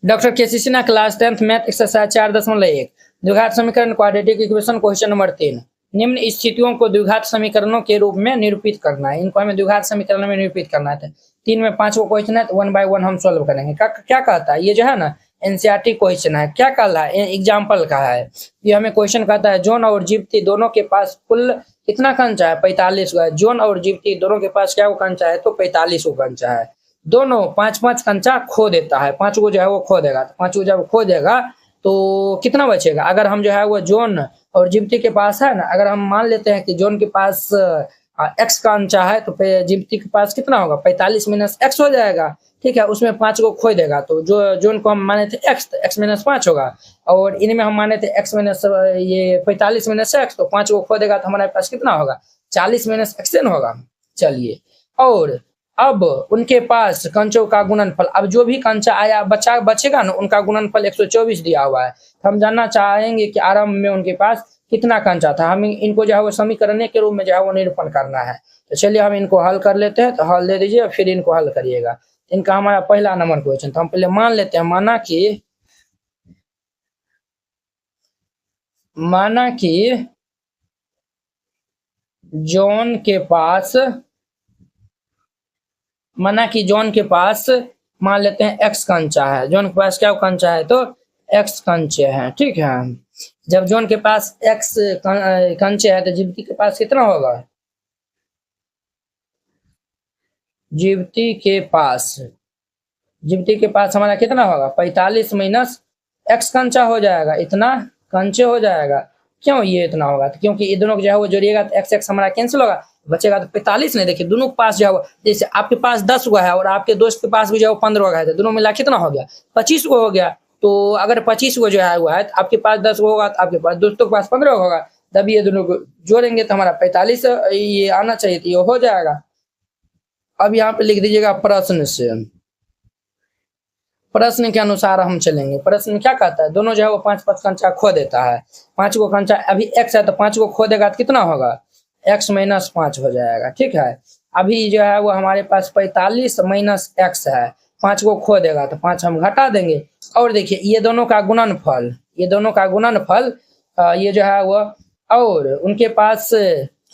Doctor K C Sinha class 10th math exercise 4.1 द्विघात समीकरण quadratic equation question number 3। निम्न स्थितियों को द्विघात समीकरणों के रूप में निरूपित करना है। इनको हमें द्विघात समीकरण में निरूपित करना है। 3 में 5 को क्वेश्चन है तो 1 बाय 1 हम सोल्व करेंगे। क्या कहता है ये जो है ना एनसीईआरटी क्वेश्चन है। क्या कह रहा है एग्जाम्पल का है। ये हमें क्वेश्चन कहता है जॉन और जीवती दोनों के पास कुल कितना कंचा है 45 का। जॉन और जीवती दोनों के पास क्या कंचा है तो 45 को कंचा है। दोनों 5-5 कंचा खो देता है। 5 को जो है वो खो देगा। तो 5 को जब खो देगा तो कितना बचेगा। अगर हम जो है वो जॉन और जीवती के पास है ना, अगर हम मान लेते हैं कि जॉन के पास एक्स का अंचा है तो जीवती के पास कितना होगा 45 माइनस एक्स हो जाएगा। ठीक है, उसमें 5 को खो देगा तो जो जॉन को हम माने थे एक्स माइनस 5 होगा और इनमें हम माने थे एक्स माइनस ये 45 माइनस एक्स, तो 5 को खो देगा तो हमारे पास कितना होगा 40 माइनस एक्स होगा। चलिए, और अब उनके पास कंचों का गुणनफल, अब जो भी कंचा आया बचेगा ना उनका गुणनफल 124 दिया हुआ है। तो हम जानना चाहेंगे कि आरंभ में उनके पास कितना कंचा था। हम इनको जो है वो समीकरण के रूप में जो है वो निरूपण करना है। तो चलिए हम इनको हल कर लेते हैं। तो हल दे दीजिए फिर इनको हल करिएगा। इनका हमारा पहला नंबर क्वेश्चन, तो हम पहले मान लेते हैं माना कि जॉन के पास मान लेते हैं एक्स कंचा है। जॉन के पास क्या कंचा है तो एक्स कंचे हैं। ठीक है, जब जॉन के पास एक्स कंचे है तो जीवती के पास कितना होगा। जीवती के पास हमारा कितना होगा 45 माइनस एक्स कंचा हो जाएगा। इतना कंचे हो जाएगा। क्यों ये इतना होगा तो क्योंकि ये दोनों जो है वो जोड़िएगा तो एक्स एक्स हमारा कैंसिल होगा, बचेगा तो 45 नहीं। देखिए दोनों के पास जो है जैसे आपके पास 10 गो है और आपके दोस्त के पास भी जो है 15 गो है, तो दोनों मिला कितना हो गया 25 गो हो गया। तो अगर 25 गो जो है हुआ है तो आपके पास 10 गो होगा तो आपके पास दोस्तों के पास 15 गो होगा, तभी ये दोनों को जोड़ेंगे तो हमारा 45 ये आना चाहिए, तो ये हो जाएगा। अब यहाँ पे लिख दीजिएगा प्रश्न के अनुसार हम चलेंगे। प्रश्न क्या कहता है दोनों जो है वो 5-5 कंचा खो देता है। 5 को कंचा अभी एक्स है तो 5 को खो देगा तो कितना होगा एक्स माइनस 5 हो जाएगा। ठीक है, अभी जो है वो हमारे पास 45 माइनस एक्स है। 5 को खो देगा तो 5 हम घटा देंगे। और देखिए ये दोनों का गुणनफल ये जो है वो, और उनके पास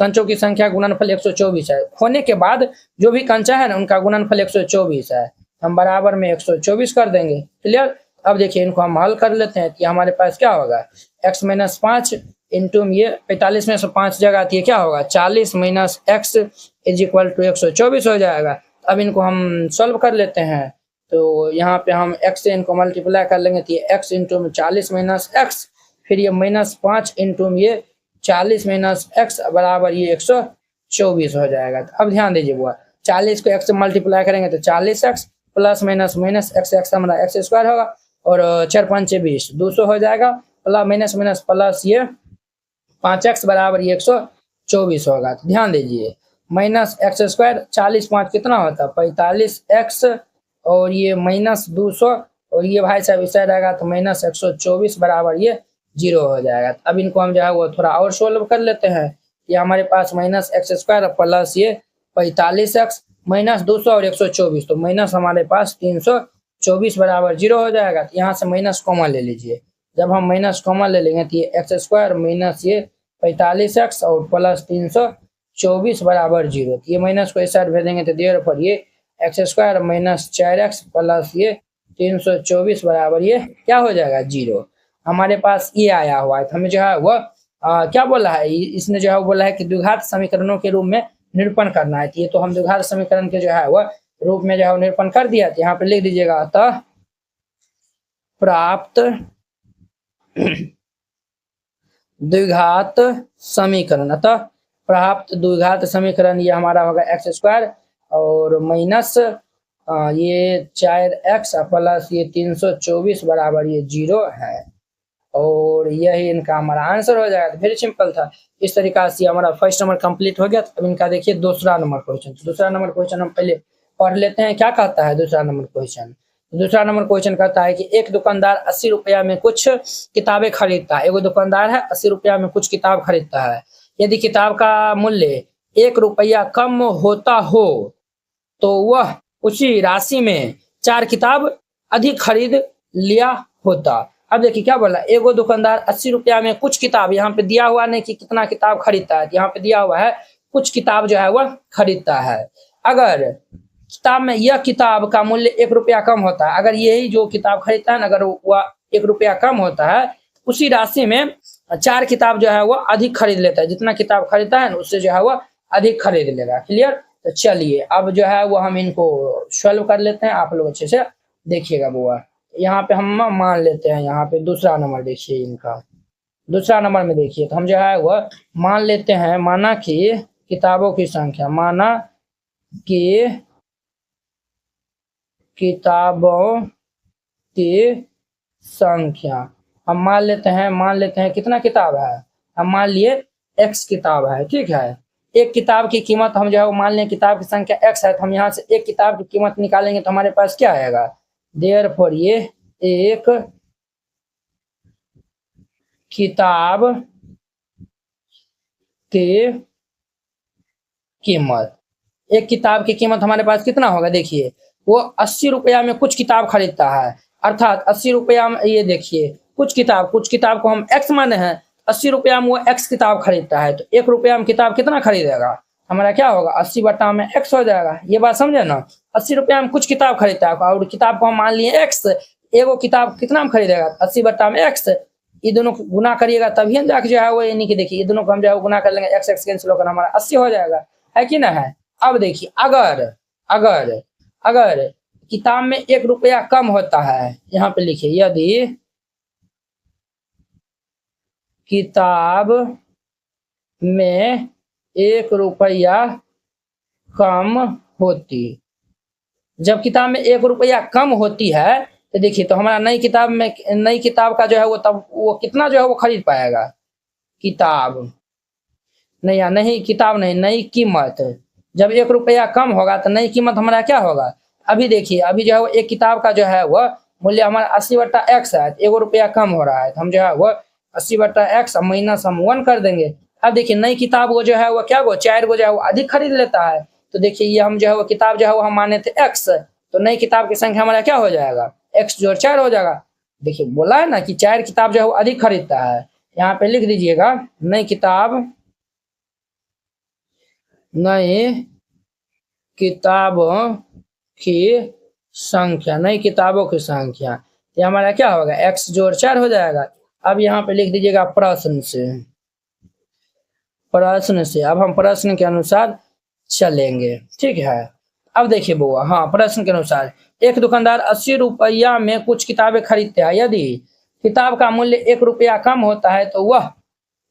कंचों की संख्या गुणनफल 124 है। खोने के बाद जो भी कंचा है ना उनका गुणनफल 124 है। हम बराबर में 124 कर देंगे। क्लियर। अब देखिए इनको हम हल कर लेते हैं कि हमारे पास क्या होगा x माइनस 5 इंटू ये 45 में से 5 जगह आती है क्या होगा 40 minus x is equal to 124 हो जाएगा। अब इनको हम सॉल्व कर लेते हैं। तो यहाँ पे हम x से इनको मल्टीप्लाई कर लेंगे तो ये x इंटू 40 माइनस एक्स, फिर ये माइनस 5 इंटू ये 40 माइनस एक्स बराबर ये 124 हो जाएगा। तो अब ध्यान दीजिए वो 40 को x से मल्टीप्लाई करेंगे तो 40x plus minus minus x हमारा एक्स स्क्वायर होगा और 4×5 = 20 200 हो जाएगा। प्लस माइनस माइनस प्लस ये 5x बराबर ये 124 होगा। तो ध्यान दीजिए माइनस एक्स स्क्वायर 40 5 कितना होता है 45x और ये माइनस 200 और ये भाई साहब इस साइड आएगा तो माइनस 124 बराबर ये 0 हो जाएगा। अब इनको हम जो है वो थोड़ा और सोल्व कर लेते हैं। ये हमारे पास माइनस एक्स स्क्वायर प्लस ये 45x माइनस 200 और 124, तो माइनस हमारे पास 324 बराबर 0 हो जाएगा। तो यहाँ से माइनस कॉमन ले लीजिए। जब हम माइनस कॉमन ले लेंगे तो ये एक्स स्क्वायर माइनस ये 45x और प्लस 324 बराबर 0। तो ये माइनस को इस साइड भेजेंगे तो देर पर ये x square minus 4x plus ये 324 बराबर ये क्या हो जाएगा 0। हमारे पास ये आया हुआ है। तो हमें जो है वह क्या बोला है, इसने जो है बोला है कि द्विघात समीकरणों के रूप में निरूपण करना है। ये तो हम द्विघात समीकरण के जो है वह रूप में जो है निरूपण कर दिया। तो यहाँ पे लिख दीजिएगा अतः प्राप्त द्विघात समीकरण ये हमारा होगा एक्स स्क्वायर और माइनस ये 4x प्लस ये 324 बराबर ये 0 है और यही इनका हमारा आंसर हो जाएगा। वेरी सिंपल था। इस तरीका से हमारा फर्स्ट नंबर कंप्लीट हो गया। अब इनका देखिए दूसरा नंबर क्वेश्चन। तो दूसरा नंबर क्वेश्चन हम पहले पढ़ लेते हैं। क्या कहता है दूसरा नंबर क्वेश्चन। दूसरा नंबर क्वेश्चन कहता है कि एक दुकानदार 80 रुपया में कुछ किताबें खरीदता है। एक दुकानदार है 80 रुपया में कुछ किताब खरीदता है। यदि किताब का मूल्य 1 रुपया कम होता हो तो वह उसी राशि में 4 किताब अधिक खरीद लिया होता। अब देखिए क्या बोला, एगो दुकानदार 80 रुपया में कुछ किताब, यहाँ पे दिया हुआ नहीं कि कितना किताब खरीदता है, यहाँ पे दिया हुआ है कुछ किताब जो है वह खरीदता है। अगर किताब में यह किताब का मूल्य 1 रुपया कम होता है, अगर यही जो किताब खरीदता है ना, अगर वह 1 रुपया कम होता है, उसी राशि में 4 किताब जो है वह अधिक खरीद लेता है, जितना किताब खरीदता है ना उससे जो है वह अधिक खरीद लेगा। क्लियर? तो चलिए अब जो है वो हम इनको सॉल्व कर लेते हैं, आप लोग अच्छे से देखिएगा बुआ। यहाँ पे हम मान लेते हैं, यहाँ पे दूसरा नंबर देखिए इनका, दूसरा नंबर में देखिए तो हम जो है वह मान लेते हैं, माना कि किताबों की संख्या, माना कि किताबों की संख्या हम मान लेते हैं कितना किताब है, हम मान लिए x किताब है, ठीक है। एक किताब की कीमत हम जो है वो मान लें, किताब की संख्या x है, तो हम यहाँ से एक किताब की कीमत निकालेंगे तो हमारे पास क्या आएगा, देयरफॉर ये एक किताब की कीमत, एक किताब की कीमत हमारे पास कितना होगा, देखिए वो 80 रुपया में कुछ किताब खरीदता है, अर्थात 80 रुपया में, ये देखिए कुछ किताब को हम x माने हैं, 80 रुपया में वो x किताब खरीदता है, तो 1 रुपया में किताब कितना खरीदेगा, हमारा क्या होगा 80 बटा में x हो जाएगा। ये बात समझे ना, 80 रुपया में कुछ किताब खरीदता है और किताब को हम मान लिए x, एगो किताब कितना में खरीदेगा 80 बटा में x, ये दोनों को गुना करिएगा तभी हम जाके जो है वो, यानी कि देखिए ये दोनों को हम जो है गुना कर लेंगे, x x कैंसिल होकर हमारा 80 हो जाएगा, है कि ना है। अब देखिए अगर अगर अगर किताब में 1 रुपया कम होता है, यहाँ पे लिखिए यदि किताब में 1 रुपया कम होती, जब किताब में 1 रुपया कम होती है तो देखिए तो हमारा नई किताब का जो है वो, तब वो कितना जो है वो खरीद पाएगा, किताब नहीं नई कीमत, जब 1 रुपया कम होगा तो नई कीमत हमारा क्या होगा, अभी देखिए अभी जो है वो एक किताब का जो है वह मूल्य हमारा 80 बटा x है, 1 रुपया कम हो रहा है, तो हम जो है वह 80 बटा x माइनस हम 1 कर देंगे। अब देखिए नई किताब वो जो है वो क्या वो 4 को जो है वो अधिक खरीद लेता है, तो देखिए ये हम जो है वो किताब जो है वो हम माने थे x, तो नई किताब की संख्या हमारा क्या हो जाएगा, x जोड़ 4 हो जाएगा। देखिए बोला है ना कि 4 किताब जो है वो अधिक खरीदता है, यहाँ पे लिख दीजिएगा नई किताबों की संख्या, नई किताबों की संख्या, ये हमारा क्या होगा x जोड़ 4 हो जाएगा। अब यहाँ पे लिख दीजिएगा प्रश्न से, अब हम प्रश्न के अनुसार चलेंगे, ठीक है। अब देखिए बुआ, हाँ प्रश्न के अनुसार एक दुकानदार 80 रुपया में कुछ किताबें खरीदते हैं, यदि किताब का मूल्य 1 रुपया कम होता है तो वह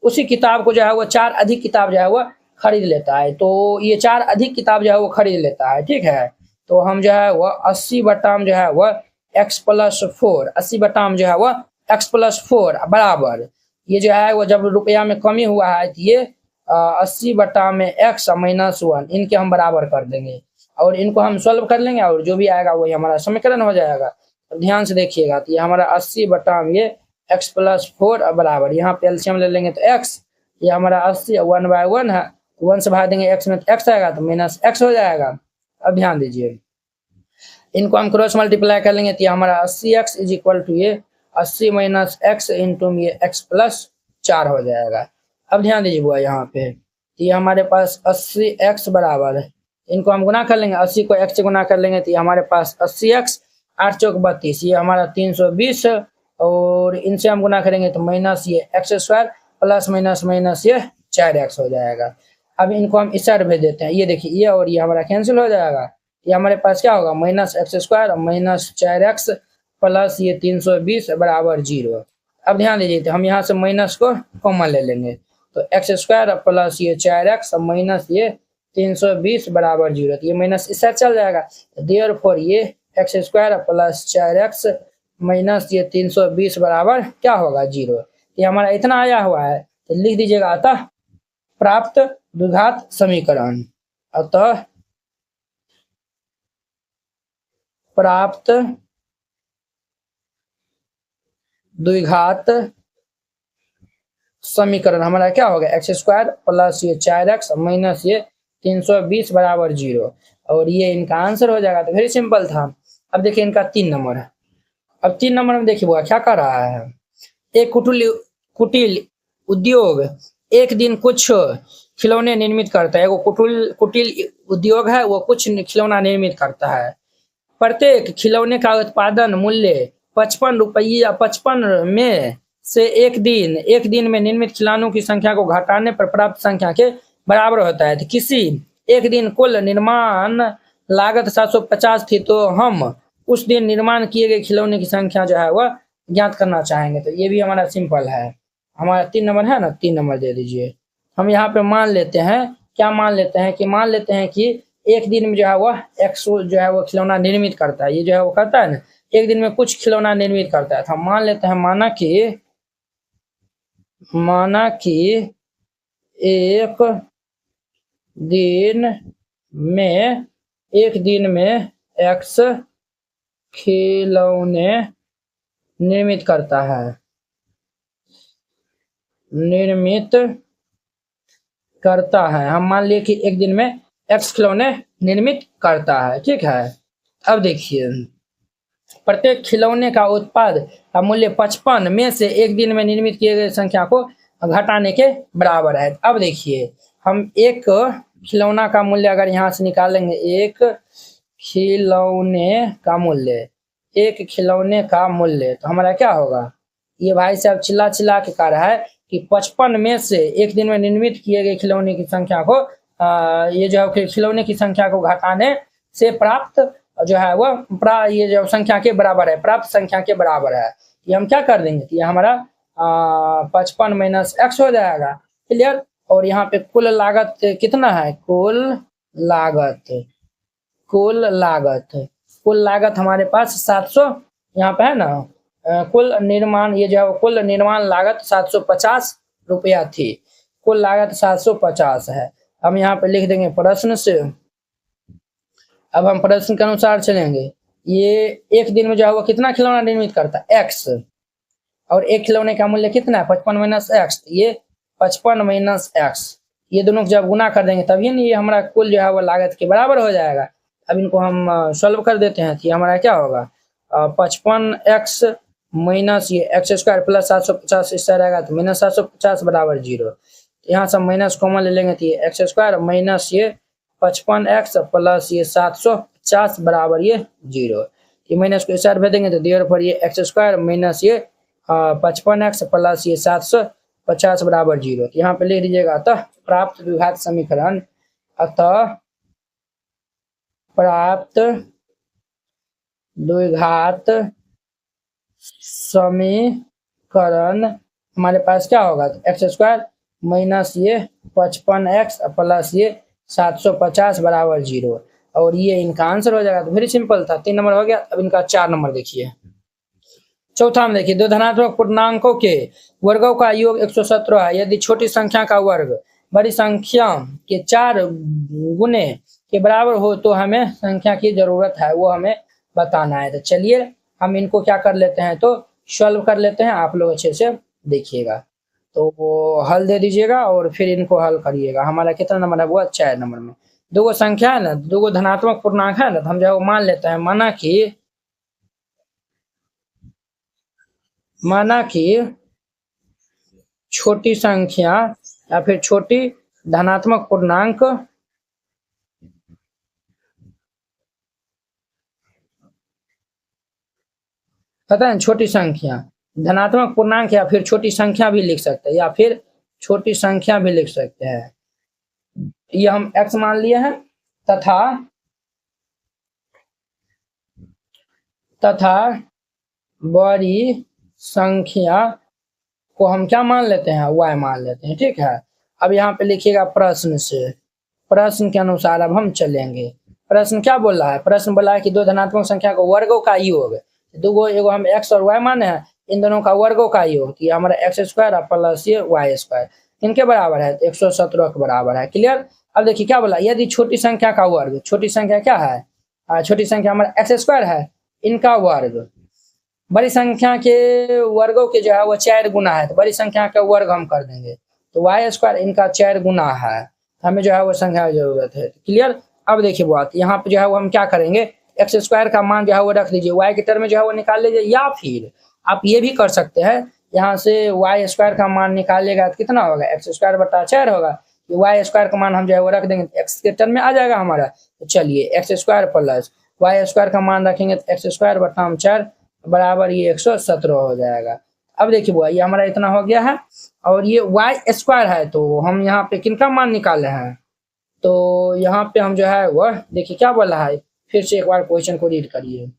उसी किताब को जो है वो 4 अधिक किताब जो है वह खरीद लेता है, तो ये 4 अधिक किताब जो है वो खरीद लेता है, ठीक है। तो हम जो है वह 80 बटा जो है वह x प्लस 4, 80 बटा जो है वह x प्लस 4 बराबर, ये जो है वो जब रुपया में कमी हुआ है तो ये 80 बटा में x माइनस 1, इनके हम बराबर कर देंगे और इनको हम सॉल्व कर लेंगे और जो भी आएगा वही हमारा समीकरण हो जाएगा। तो ध्यान से देखिएगा, तो ये हमारा 80 बटा ये x प्लस 4 बराबर, यहाँ पे एलसीएम ले लेंगे तो x, ये हमारा 80 1 बाय 1 है, 1 से भाग देंगे x में तो x आएगा तो माइनस x हो जाएगा। अब ध्यान दीजिए इनको हम क्रॉस मल्टीप्लाई कर लेंगे तो ये हमारा 80x इज इक्वल टू ये 80 माइनस x इंटू ये x प्लस 4 हो जाएगा। अब ध्यान दीजिए बुआ यहाँ पे, ये हमारे पास 80x बराबर है, इनको हम गुना कर लेंगे, 80 को x से गुना कर लेंगे तो ये हमारे पास 80x 8 चौक 32, ये हमारा 320 और इनसे हम गुना करेंगे तो माइनस ये x स्क्वायर प्लस माइनस ये 4x हो जाएगा। अब इनको हम इस साइड भेज देते हैं, ये देखिए ये और ये हमारा कैंसिल हो जाएगा, ये हमारे पास क्या होगा minus x square minus 4x plus ये 320 बराबर 0। अब ध्यान दीजिए तो हम यहाँ से माइनस को कॉमन ले लेंगे, तो x स्क्वायर प्लस ये 4x माइनस ये 320 बराबर 0, तो ये माइनस इस साइड चल जाएगा, देयरफॉर ये x square plus 4x minus ये 320 बराबर क्या होगा 0। ये हमारा इतना आया हुआ है, तो लिख दीजिएगा अतः प्राप्त द्विघात समीकरण, अतः प्राप्त द्विघात समीकरण हमारा क्या होगा x स्क्वायर प्लस ये 4x माइनस ये 320 बराबर 0, और ये इनका आंसर हो जाएगा। तो वेरी सिंपल था। अब देखिए इनका 3 नंबर है, अब 3 नंबर में देखिए बुआ क्या कर रहा है। एक कुटिल उद्योग एक दिन कुछ खिलौने निर्मित करता है। वो कुटिल उद्योग है, वो कुछ खिलौना निर्मित करता है। प्रत्येक खिलौने का उत्पादन मूल्य 55 रुपया 55 में से एक दिन में निर्मित खिलौनों की संख्या को घटाने पर प्राप्त संख्या के बराबर होता है। तो किसी एक दिन कुल निर्माण लागत 750 थी, तो हम उस दिन निर्माण किए गए खिलौने की संख्या जो है वह ज्ञात करना चाहेंगे। तो ये भी हमारा सिंपल है। हमारा 3 नंबर है ना, 3 नंबर दे दीजिए। हम यहाँ पे मान लेते हैं, क्या मान लेते हैं कि एक दिन में जो है वह एक्स जो है वो खिलौना निर्मित करता है। ये जो है वो करता है ना, एक दिन में कुछ खिलौना निर्मित करता है। तो हम मान लेते हैं, माना कि एक दिन में एक्स खिलौने निर्मित करता है, हम मान लिए कि एक दिन में एक्स खिलौने निर्मित करता है, ठीक है। अब देखिए, प्रत्येक खिलौने का उत्पाद का मूल्य 55 में से एक दिन में निर्मित किए गए संख्या को घटाने के बराबर है। अब देखिए, हम एक खिलौना का मूल्य अगर यहाँ से निकालेंगे, एक खिलौने का मूल्य, तो हमारा क्या होगा। ये भाई साहब चिल्ला के कह रहा है कि 55 में से एक दिन में निर्मित किए गए खिलौने की संख्या को ये जो खिलौने की संख्या को घटाने से प्राप्त जो है वह ये जो संख्या के बराबर है, प्राप्त संख्या के बराबर है। ये हम क्या कर देंगे, ये हमारा 55 माइनस एक्स हो जाएगा, क्लियर। और यहाँ पे कुल लागत कितना है, कुल लागत हमारे पास 700 यहाँ पे है ना। कुल निर्माण लागत 750 रुपया थी, कुल लागत 750 है। हम यहाँ पे लिख देंगे प्रश्न से। अब हम प्रश्न के अनुसार चलेंगे। ये एक दिन में जो है वो कितना खिलौना निर्मित करता है, एक्स, और एक खिलौने का मूल्य कितना है, 55 माइनस एक्स। ये 55 माइनस एक्स, ये दोनों जब गुना कर देंगे तभी नहीं ये हमारा कुल जो है वो लागत के बराबर हो जाएगा। अब इनको हम सॉल्व कर देते हैं, तो ये हमारा क्या होगा, 55 एक्स माइनस ये एक्स स्क्वायर प्लस 750 इससे रहेगा, तो माइनस 750 बराबर 0। यहाँ से माइनस कॉमन ले लेंगे, तो ये एक्स स्क्वायर माइनस ये 55 एक्स प्लस ये 750 बराबर ये 0। ये माइनस को इस साइड भेज देंगे, तो देर पर ये एक्स स्क्वायर माइनस ये 55 एक्स प्लस ये 750 बराबर 0। तो यहाँ पे लिख दीजिएगा, अतः प्राप्त द्विघात समीकरण हमारे पास क्या होगा, एक्स स्क्वायर माइनस ये 55 एक्स प्लस ये 750 बराबर 0, और ये इनका आंसर हो जाएगा। तो वेरी सिंपल था, 3 नंबर हो गया। अब इनका 4 नंबर देखिए। चौथा में देखिए, दो धनात्मक पूर्णांकों के वर्गों का योग 117 है। यदि छोटी संख्या का वर्ग बड़ी संख्या के 4 गुने के बराबर हो तो हमें संख्या की जरूरत है, वो हमें बताना है। तो चलिए हम इनको क्या कर लेते हैं, तो सॉल्व कर लेते हैं। आप लोग अच्छे से देखिएगा, तो वो हल दे दीजिएगा और फिर इनको हल करिएगा। हमारा कितना नंबर है, वो 4 नंबर में दो संख्या है ना, दो धनात्मक पूर्णांक है ना, तो हम जो मान लेते हैं, माना कि छोटी संख्या या फिर छोटी धनात्मक पूर्णांक पता है, छोटी संख्या धनात्मक पूर्णांक या फिर छोटी संख्या भी लिख सकते हैं, या फिर छोटी संख्या भी लिख सकते हैं। ये हम x मान लिए हैं, तथा बड़ी संख्या को हम क्या मान लेते हैं, y मान लेते हैं, ठीक है। अब यहाँ पे लिखिएगा प्रश्न से, प्रश्न के अनुसार अब हम चलेंगे। प्रश्न क्या बोल रहा है, प्रश्न बोला है कि दो धनात्मक संख्या को वर्गों का योग, दो एगो हम x और y माने हैं, इन दोनों का वर्गों का योग, तो ये हमारा एक्स स्क्वायर प्लस ये वाई स्क्वायर इनके बराबर है, तो 117 के बराबर है, क्लियर। अब देखिए क्या बोला, यदि छोटी संख्या का वर्ग, छोटी संख्या क्या है, छोटी संख्या हमारा एक्स स्क्वायर है, इनका वर्ग बड़ी संख्या के वर्गों के जो है वो 4 गुना है, तो बड़ी संख्या का वर्ग हम कर देंगे, तो वाई स्क्वायर इनका 4 गुना है, हमें जो है वो संख्या की जरूरत है, क्लियर। अब देखिए बात, यहाँ पे जो है वो हम क्या करेंगे, एक्स स्क्वायर का मान जो है वो रख दीजिए, वाई के टर्म में जो है वो निकाल लीजिए, या फिर आप ये भी कर सकते हैं, यहाँ से वाई स्क्वायर का मान निकालिएगा तो कितना होगा, एक्स स्क्वायर बटा 4 होगा। वाई स्क्वायर का मान हम जो है वो रख देंगे तो एक्स के टर्म में आ जाएगा हमारा। तो चलिए x square plus y square का मान रखेंगे तो एक्स स्क्वायर बटा 4 बराबर ये 117 हो जाएगा। अब देखिए बुआ, ये हमारा इतना हो गया है, और ये वाई स्क्वायर है, तो हम यहाँ पे किनका मान निकाले हैं, तो यहाँ पे हम जो है वह देखिए क्या बोला है, फिर से एक बार क्वेश्चन को रीड करिए।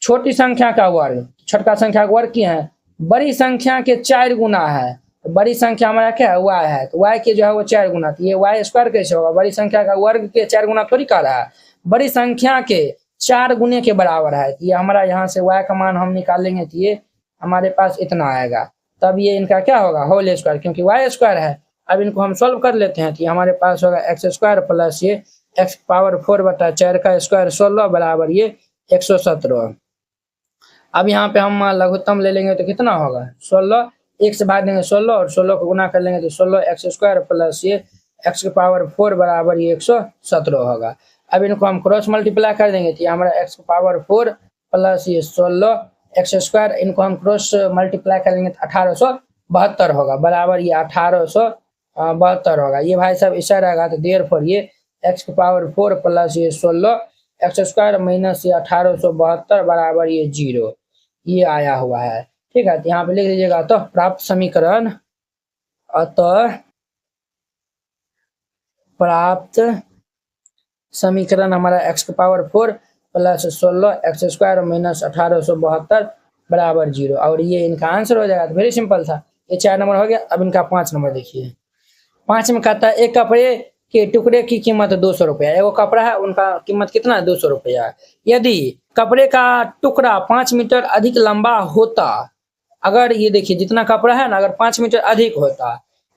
छोटी संख्या का वर्ग, छोटा संख्या का वर्ग क्या है, बड़ी संख्या के 4 गुना है। तो बड़ी संख्या हमारा क्या है, y है, तो y के जो है वो 4 गुना, तो ये y स्क्वायर कैसे होगा, बड़ी संख्या का वर्ग के 4 गुना थोड़ी कर रहा है, बड़ी संख्या के 4 गुने के बराबर है। तो ये हमारा यहाँ से y का मान हम निकालेंगे तो ये हमारे पास इतना आएगा, तब ये इनका क्या होगा, होल स्क्वायर, क्योंकि y स्क्वायर है। अब इनको हम सॉल्व कर लेते हैं, तो हमारे पास होगा एक्स स्क्वायर प्लस ये एक्स पावर 4 बटा 4 का स्क्वायर 16 बराबर ये 117। अब यहाँ पे हम लघुत्तम ले लेंगे तो कितना होगा, 16, एक से भाग देंगे 16 और 16 को गुना कर लेंगे तो 16 एक्स स्क्वायर प्लस ये एक्स के पावर 4 बराबर ये 117 होगा। अब इनको हम क्रॉस मल्टीप्लाई कर देंगे तो हमारा एक्स के पावर 4 प्लस ये 16 एक्स स्क्वायर, इनको हम क्रॉस मल्टीप्लाई कर लेंगे तो 1872 होगा, बराबर ये 1872 होगा। ये भाई साहब ऐसा रहेगा, तो देर फॉर ये एक्स के पावर 4 प्लस ये 16 एक्स स्क्वायर माइनस ये 1872 बराबर ये 0, ये आया हुआ है। ठीक है, तो यहाँ पे लिख लीजिएगा, तो प्राप्त समीकरण, अतः प्राप्त समीकरण हमारा एक्स के power 4 plus 16 x square minus 1872 बराबर 0, और ये इनका आंसर हो जाएगा। तो वेरी सिंपल था, ये 4 नंबर हो गया। अब इनका 5 नंबर देखिए। 5 में कहता है एक कपड़े के टुकड़े की कीमत 200 रुपया, एगो कपड़ा है उनका कीमत कितना है, 200 रुपया। यदि कपड़े का टुकड़ा 5 मीटर अधिक लंबा होता, अगर ये देखिए जितना कपड़ा है ना, अगर 5 मीटर अधिक होता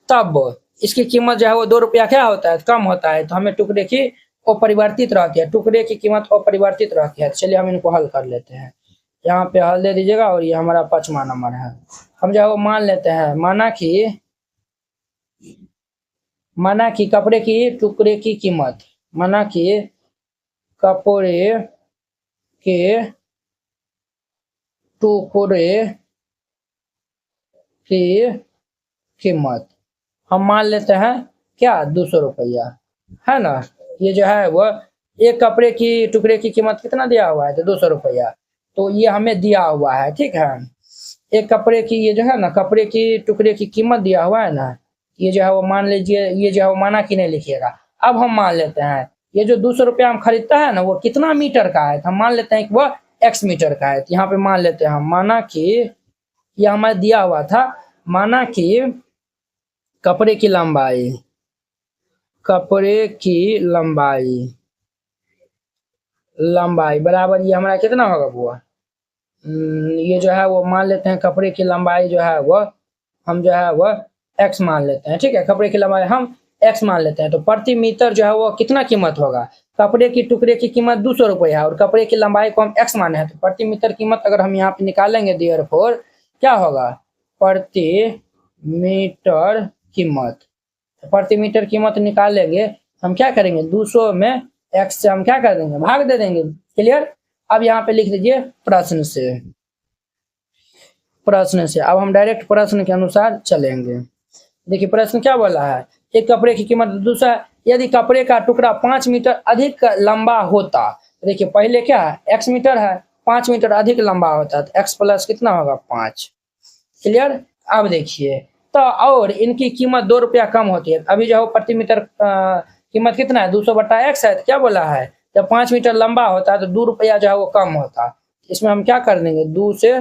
तब इसकी कीमत जो है वो 2 रुपया क्या होता है, कम होता है। तो हमें टुकड़े की अपरिवर्तित रहती है, टुकड़े की कीमत अपरिवर्तित रहती है। चलिए हम इनको हल कर लेते हैं, यहाँ पे हल दे दीजिएगा, और ये हमारा 5वां नंबर है। हम जो है वो मान लेते हैं, माना कि कपड़े की टुकड़े की कीमत, माना कि कपड़े के टुकड़े की कीमत हम मान लेते हैं क्या, 200 रुपया है ना। ये जो है वो एक कपड़े की टुकड़े की कीमत कितना दिया हुआ है, तो 200 रुपया, तो ये हमें दिया हुआ है। ठीक है, एक कपड़े की ये जो है ना, कपड़े की टुकड़े की कीमत दिया हुआ है ना, ये जो है वो मान लीजिए, ये जो है वो माना कि नहीं लिखिएगा। अब हम मान लेते हैं ये जो 200 रुपया हम खरीदता है ना, वो कितना मीटर का है, तो हम मान लेते हैं कि वो x मीटर का है। तो यहाँ पे मान लेते हैं हम, माना कि ये हमारे दिया हुआ था, माना कि कपड़े की लंबाई बराबर ये हमारा कितना होगा बुआ, ये जो है वो मान लेते हैं कपड़े की लंबाई जो है वो हम जो है वो x मान लेते हैं। ठीक है, कपड़े की लंबाई हम x मान लेते हैं, तो प्रति मीटर जो है वो कितना कीमत होगा, कपड़े की टुकड़े की कीमत 200 रुपया है और कपड़े की लंबाई को हम x माने हैं, तो प्रति मीटर कीमत अगर हम यहाँ पे निकालेंगे, देयरफॉर क्या होगा, प्रति मीटर कीमत, प्रति मीटर कीमत निकालेंगे, हम क्या करेंगे, 200 में x से हम क्या कर देंगे, भाग दे देंगे। क्लियर। अब यहाँ पे लिख दीजिए प्रश्न से। अब हम डायरेक्ट प्रश्न के अनुसार चलेंगे। देखिए प्रश्न क्या बोला है, एक कपड़े की कीमत 200 है, यदि कपड़े का टुकड़ा 5 मीटर अधिक लंबा होता, देखिए पहले क्या है, x मीटर है, 5 मीटर अधिक लंबा होता है, तो x प्लस कितना होगा 5। क्लियर। अब देखिए, तो और इनकी कीमत 2 रुपया कम होती है, अभी जो प्रति मीटर कीमत कितना है, 200 बटा x है, तो क्या बोला है, जब 5 मीटर लंबा होता है तो 2 रुपया जो है वो कम होता है। इसमें हम क्या कर देंगे, 2 से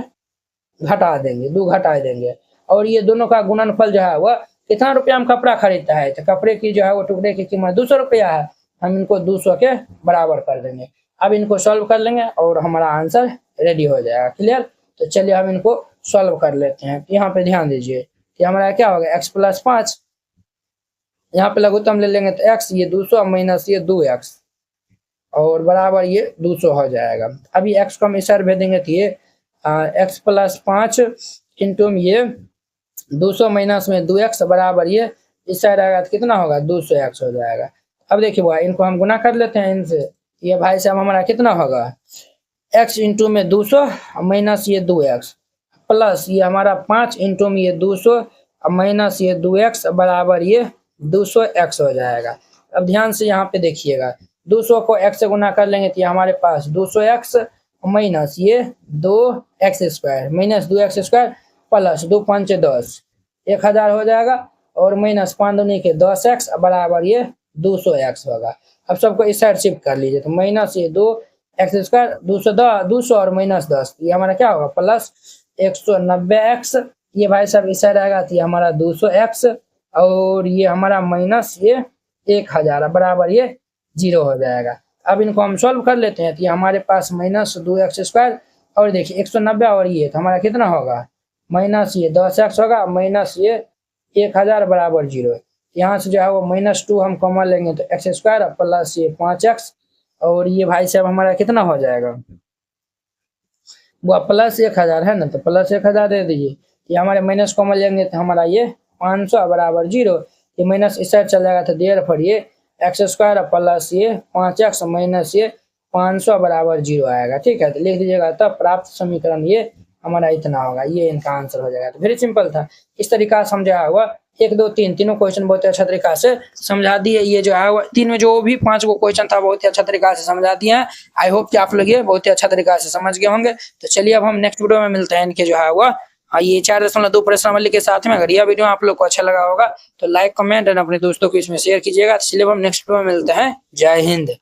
घटा देंगे, 2 घटा देंगे, और ये दोनों का गुणनफल जो है वह कितना रुपया हम कपड़ा खरीदता है, तो कपड़े की जो है वो टुकड़े की कीमत 200 रुपया है, हम इनको 200 के बराबर कर देंगे। अब इनको सॉल्व कर लेंगे और हमारा आंसर रेडी हो जाएगा। क्लियर। तो चलिए हम इनको सॉल्व कर लेते हैं। यहाँ पे ध्यान दीजिए कि हमारा क्या होगा, x प्लस 5, यहाँ पे लघुत्तम ले लेंगे तो x, ये 200 माइनस ये 2x और बराबर ये 200 हो जाएगा। अभी x को हम इस साइड भेजेंगे तो ये x प्लस 5 इंटू ये 200 माइनस में 2x बराबर ये इस साइड आएगा तो कितना होगा, 200x हो जाएगा। अब देखिए भाई इनको हम गुना कर लेते हैं इनसे, ये भाई साहब हमारा कितना होगा, x इंटू में 200 माइनस ये 2x प्लस ये हमारा 5 इंटू में ये 200 माइनस ये 2x बराबर ये 200x हो जाएगा। अब ध्यान से यहाँ पे देखिएगा, 200 को x से गुना कर लेंगे तो ये हमारे पास 200x माइनस ये 2x square minus 2x square plus 2 5 10 1000 हो जाएगा और माइनस 5 दूनी के 10x बराबर ये 200x होगा। अब सबको इस साइड शिफ्ट कर लीजिए तो माइनस ये 2x स्क्वायर 200 और माइनस 10 ये हमारा क्या होगा प्लस 190x। ये भाई साहब इस साइड आएगा तो ये हमारा 200x और ये हमारा माइनस ये 1000 बराबर ये 0 हो जाएगा। अब इनको हम सॉल्व कर लेते हैं तो ये हमारे पास माइनस 2x स्क्वायर और देखिए 190 और ये तो हमारा कितना होगा माइनस ये 10x होगा माइनस ये 1000 बराबर 0। यहाँ से जो है वो -2 हम कॉमन लेंगे तो x स्क्वायर प्लस ये 5x और ये भाई साहब हमारा कितना हो जाएगा वो प्लस 1000 है ना तो प्लस 1000 दे दीजिए। ये हमारे माइनस कॉमन लेंगे तो हमारा ये 500 बराबर 0। ये माइनस इस साइड चल जाएगा तो देर पर ये x स्क्वायर प्लस ये 5x माइनस ये 500 बराबर 0 आएगा। ठीक है तो लिख दीजिएगा तब प्राप्त समीकरण ये हमारा इतना होगा, ये इनका आंसर हो जाएगा। तो वेरी सिंपल था, इस तरीका से समझा हुआ 1 2 3 तीनों क्वेश्चन बहुत अच्छा तरीका से समझा दिए। ये जो है तीन में जो भी 5 गो क्वेश्चन था बहुत ही अच्छा तरीका से समझा दिए हैं। आई होप कि आप लोग ये बहुत ही अच्छा तरीका से समझ गए होंगे। तो चलिए अब हम नेक्स्ट वीडियो में मिलते हैं इनके जो है वो ये 4.2 प्रश्नावली के साथ में। अगर यह वीडियो आप लोग को अच्छा लगा होगा तो लाइक कमेंट और अपने दोस्तों को इसमें शेयर कीजिएगा। तो चलिए हम नेक्स्ट वीडियो में मिलते हैं। जय हिंद।